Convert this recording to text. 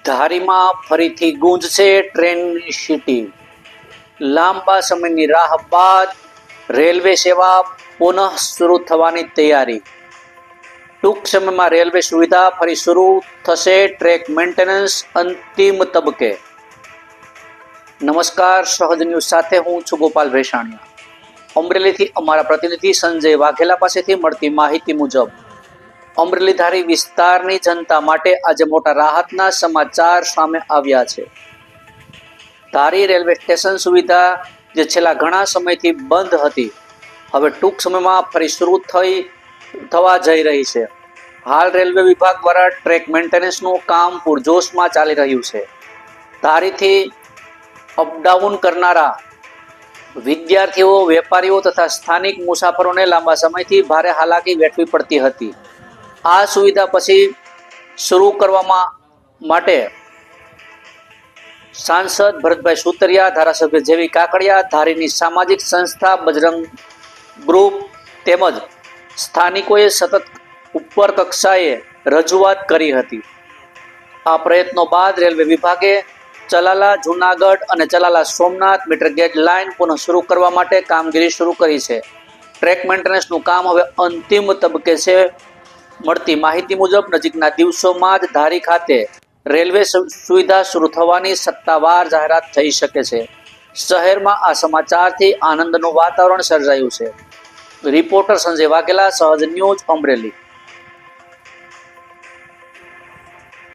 ધારીમાં ફરીથી ગુંજશે ટ્રેનની સીટી. લાંબા સમયની રાહ બાદ રેલવે સેવા પુનઃ શરૂ થવાની તૈયારી. ટૂંક સમયમાં રેલવે સુવિધા ફરી શરૂ થશે. ટ્રેક મેન્ટેનન્સ અંતિમ તબક્કે. નમસ્કાર, સહજ ન્યૂઝ સાથે હું છું ગોપાલ ભેસાણીયા. અમરેલીથી અમારા પ્રતિનિધિ સંજય વાઘેલા પાસેથી મળતી માહિતી મુજબ અમરેલી ધારી વિસ્તારની જનતા માટે આજે મોટા રાહતના સમાચાર સામે આવ્યા છે. ધારી રેલવે સ્ટેશન સુવિધા જે છેલ્લા ઘણા સમયથી બંધ હતી, હવે ટૂંક સમયમાં ફરી શરૂ થવા જઈ રહી છે. હાલ રેલવે વિભાગ દ્વારા ટ્રેક મેન્ટેનન્સનું કામ પૂરજોશમાં ચાલી રહ્યું છે. ધારીથી અપડાઉન કરનારા વિદ્યાર્થીઓ, વેપારીઓ તથા સ્થાનિક મુસાફરોને લાંબા સમયથી ભારે હાલાકી વેઠવી પડતી હતી. આ સુવિધા પછી શરૂ કરવામાં માટે સાંસદ ભરતભાઈ સુતરિયા, ધારાસભ્ય જેવી કાકડિયા, ધારીની સામાજિક સંસ્થા બજરંગ ગ્રુપ તેમજ સ્થાનિકોએ સતત ઉપર કક્ષાએ રજૂઆત કરી હતી. આ પ્રયત્નો બાદ રેલવે વિભાગે ચલાલા જૂનાગઢ અને Chalala Somnath metre gauge line પુનઃ શરૂ કરવા માટે કામગીરી શરૂ કરી છે. ટ્રેક મેન્ટેનન્સનું કામ હવે અંતિમ તબક્કે છે. મળતી માહિતી મુજબ નજીકના દિવસોમાં જ ધારી ખાતે રેલવે સુવિધા શરૂ થવાની સત્તાવાર જાહેરાત થઈ શકે છે. શહેરમાં આ સમાચારથી આનંદનું વાતાવરણ સર્જાયું છે. રિપોર્ટર સંજય વાઘેલા, સહજ ન્યૂઝ, અમરેલી.